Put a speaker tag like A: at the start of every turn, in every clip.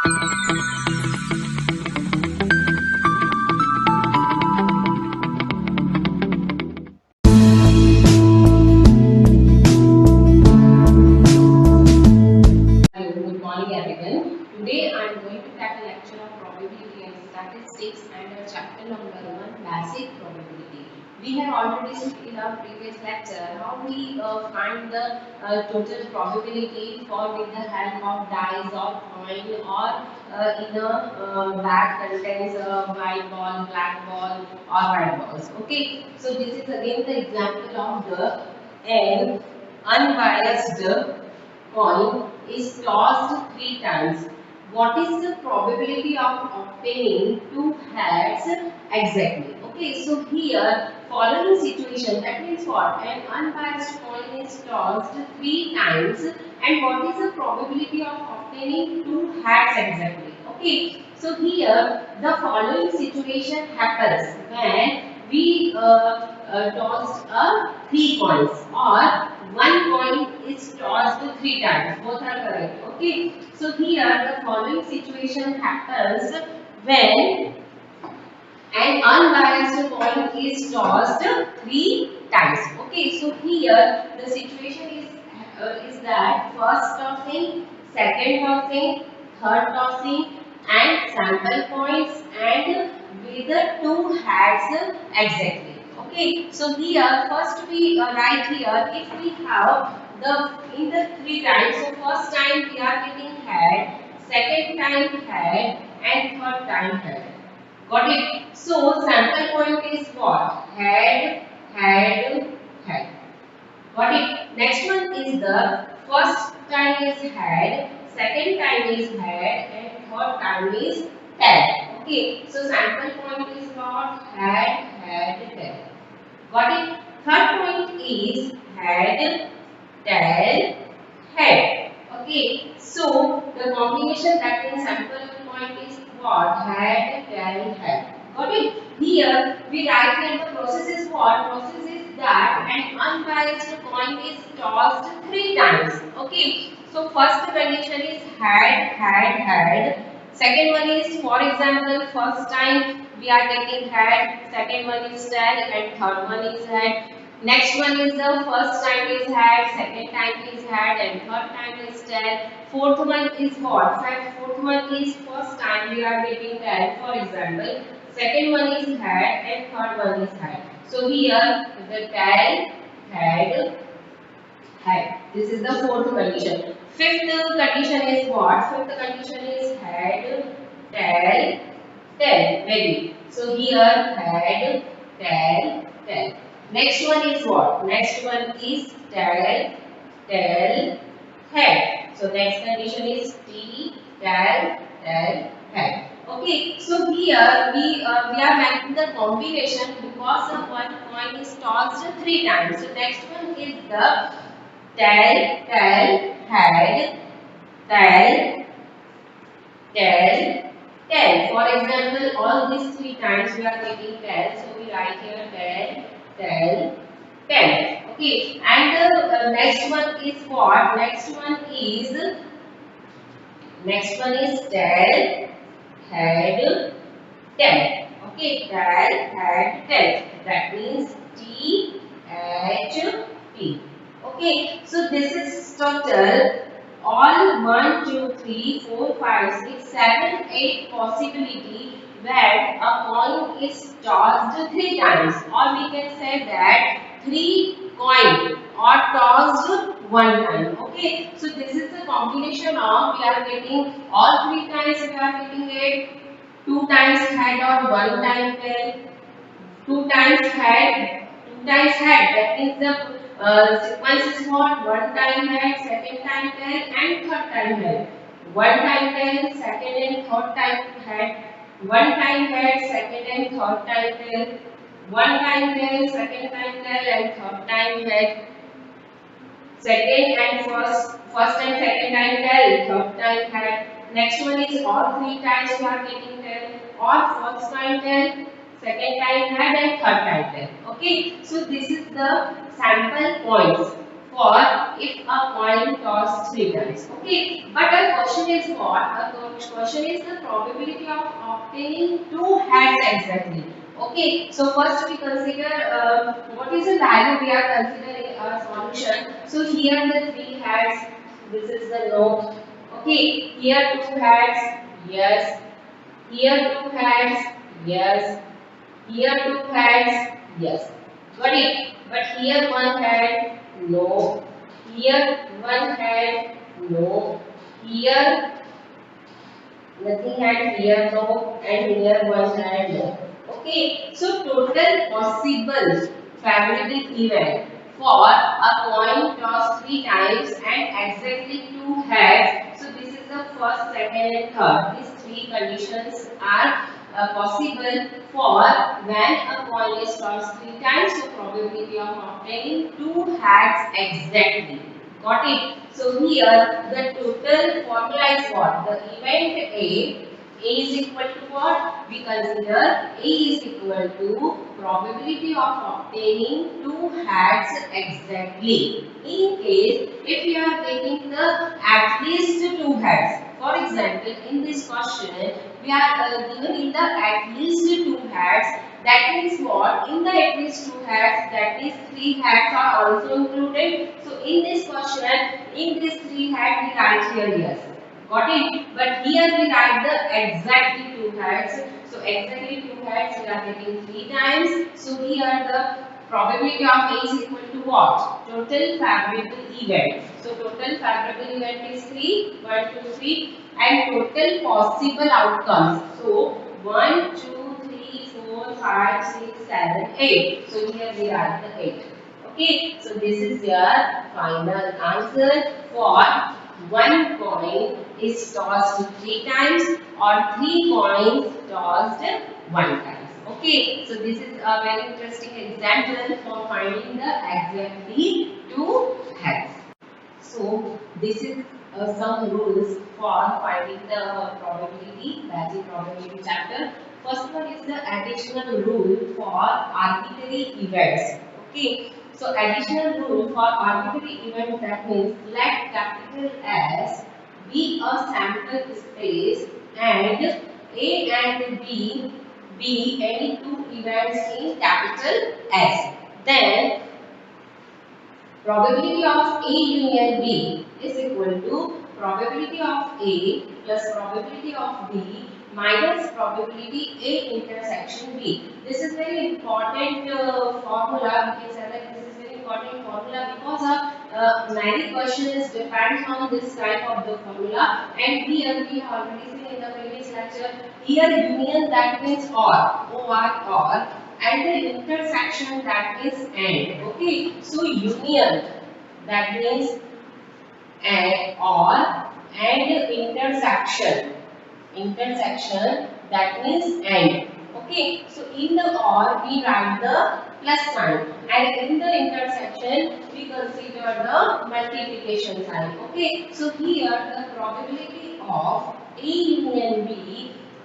A: Good morning everyone. Today I am going to take a lecture of probability and statistics under chapter number 1 basic probability. We have already seen in our previous lecture how we find the total probability for with the help of dice or coin or in a bag contains white ball, black ball or white balls. Okay, so this is again the example of an unbiased coin is tossed 3 times. What is the probability of obtaining 2 heads exactly? Okay, so here following situation, that means what? An unbiased coin is tossed 3 times, and what is the probability of obtaining 2 heads exactly? Okay, so here the following situation happens when we tossed 3 coins, or one coin is tossed 3 times. Both are correct. Okay. So here the following situation happens when an unbiased coin is tossed 3 times. Okay. So here the situation is that first tossing, second tossing, third tossing, and sample points, and with the 2 heads exactly. Okay, so here first we write here if we have the in the 3 times. So first time we are getting head, second time head, and third time head. Got it? So sample point is what? Head, head, head. Got it? Next one is the first time is head, second time is head, and third time is tail. Okay, so sample point is what? Head, head, tail. Got it? Third point is head, tail, head. Okay, so the combination that means sample point is what? Head, tail, head. Got it? Here we write here the process is what? Process is that an unbiased coin is tossed 3 times. Okay, so first condition is head, head, head. Second one is, for example, first time we are taking head, second one is tail, and third one is head. Next one is the first time is head, second time is head, and third time is tail. Fourth one is what? Fourth one is first time we are getting tail, for example. Second one is head, and third one is head. So here the tail, head, head. This is the fourth condition. Fifth condition is what? Fifth condition is head, tail, tail. Very. So here head, tail, tail. Next one is what? Next one is tail, tail, head. So next condition is T, tail, tail, head. Okay, so here we are making the combination because the one coin is tossed 3 times. So next one is the tail, tail, head, tail, tail, tail. For example, all these 3 times we are taking tail, so we write here tail, tail, tail. Okay, and the next one is what? Next one is tail, head, tail. Okay, tail, head, tail. That means T, H, T. Okay, so this is total all 1, 2, 3, 4, 5, 6, 7, 8 possibility where a coin is tossed 3 times, or we can say that 3 coin are tossed 1 time. Okay, so this is the combination of we are getting all 3 times we are getting it, 2 times head or 1 time tail, 2 times head, that means the sequence is what? 1 time head, second time tail, and third time head. 1 time tail, second and third time head. 1 time head, second and third time tail. 1 time tail, second time tail, and third time head. Second and first and second time tail, third time head. Next one is all 3 times you are getting tail, or first time tail, second time head, and third time tail. Okay, so this is the sample points for if a coin tossed 3 times. Okay, but the question is what? The question is the probability of obtaining 2 heads exactly. Okay, so first we consider what is the value we are considering a solution. So here the 3 heads, this is the no. Okay, here 2 heads, yes. Here 2 heads, yes. Here 2 heads, yes. Got it? But here 1 head, no. Here 1 head, no. Here nothing had here no, and here 1 had no. Okay, so total possible favorable event for a coin tossed 3 times and exactly 2 heads. So this is the first, second, and third. These 3 conditions are possible for when a coin is tossed 3 times. So probability of obtaining 2 heads exactly. Got it? So here the total formula is what? The event A is equal to what? We consider A is equal to probability of obtaining 2 heads exactly. In case if you are taking the at least 2 heads. For example, in this question we are given in the at least 2 heads. That means what? In the at least 2 heads, that means 3 heads are also included. So in this question, in this 3 head we write here yes. Got it? But here we write the exactly 2 heads. So exactly 2 heads we are getting 3 times. So here the probability of A is equal to what? Total favorable event. So total favorable event is 3, 1, 2, 3, and total possible outcomes. So 1, 2, 3, 4, 5, 6, 7, 8. So here we write the 8. Okay, so this is your final answer for one coin is tossed 3 times or 3 coins tossed 1 time. Okay, so this is a very interesting example for finding the exactly 2 heads. So this is some rules for finding the probability, basic probability chapter. First one is the additional rule for arbitrary events. Okay, so additional rule for arbitrary events, that means let capital S be a sample space and A and B be any 2 events in capital S. Then probability of A union B is equal to probability of A plus probability of B minus probability A intersection B. This is very important formula. We can say that this is very important formula because many questions depend on this type of the formula. And here we have already seen in the previous lecture. Here union, that means or, and the intersection, that means and. Okay, so union, that means and or, and intersection, that means and. Okay, so in the or we write the plus sign, and in the intersection we consider the multiplication sign. Okay, so here the probability of A union B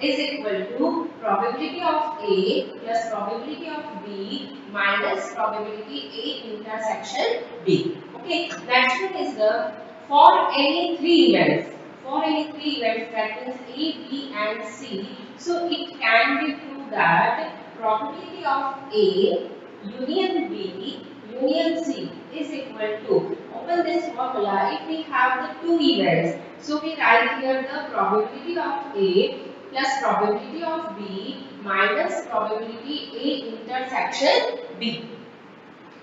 A: is equal to probability of A plus probability of B minus probability A intersection B. Okay, next one is the for any 3 events. For any 3 events, that means A, B and C. So it can be proved that probability of A union B union C is equal to, open this formula, if we have the 2 events. So we write here the probability of A plus probability of B minus probability A intersection B.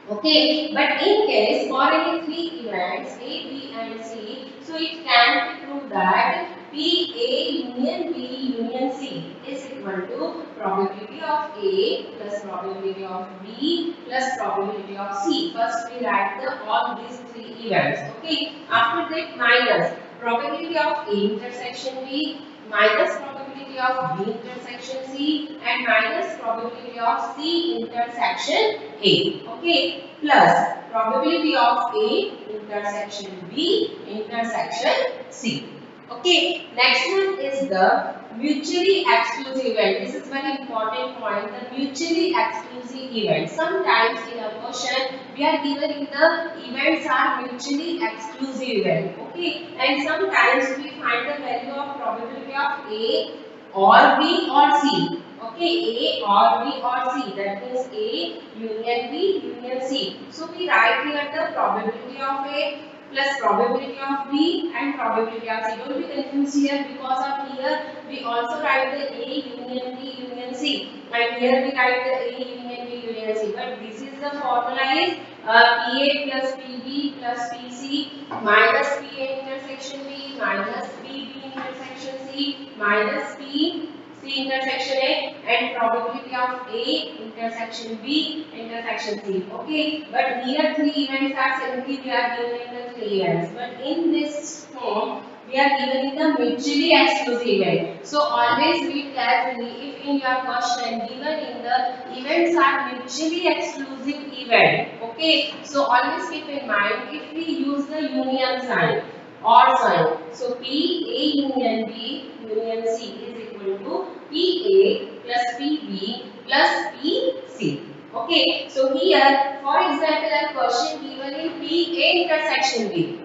A: Okay, but in case for any 3 events A, B and C, so it can be proved that P, A union B union C is equal to probability of A plus probability of B plus probability of C. First we write the all these 3 events. Okay, after that minus probability of A intersection B minus probability of B intersection C and minus probability of C intersection A. Okay, plus probability of A intersection B intersection C. Okay, next one is the mutually exclusive event. This is very important point. The mutually exclusive event. Sometimes in a question we are given if the events are mutually exclusive event. Okay, and sometimes we find the value of probability of A or B or C. Okay, A or B or C. That means A union B union C. So we write here the probability of A plus probability of B and probability of C. Don't be confused here because of here we also write the A union B union C and here we write the A union B union C. But this is the formula is PA plus PB plus PC minus PA intersection B minus PB intersection C minus P C intersection A and probability of A intersection B intersection C. Okay, but here three events are simply we are given in the three events. But in this form, we are given in the mutually exclusive event. So always read carefully if in your question given in the events are mutually exclusive event. Okay, so always keep in mind if we use the union sign or sign. So P A union B union C is equal to PA plus PB plus PC. Okay, so here, for example, a question given in PA intersection B.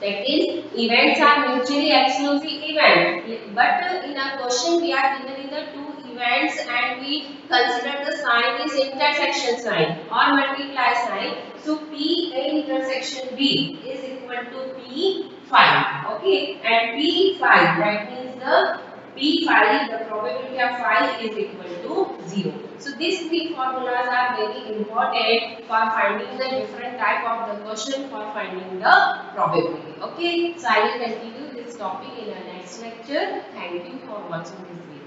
A: That is, events are mutually exclusive event. But in a question, we are given in the two events and we consider the sign is intersection sign or multiply sign. So PA intersection B is equal to P5. Okay, and P5 that means the P5, the probability of 5 is equal to 0. So these three formulas are very important for finding the different type of the question for finding the probability. Okay, so I will continue this topic in our next lecture. Thank you for watching this video.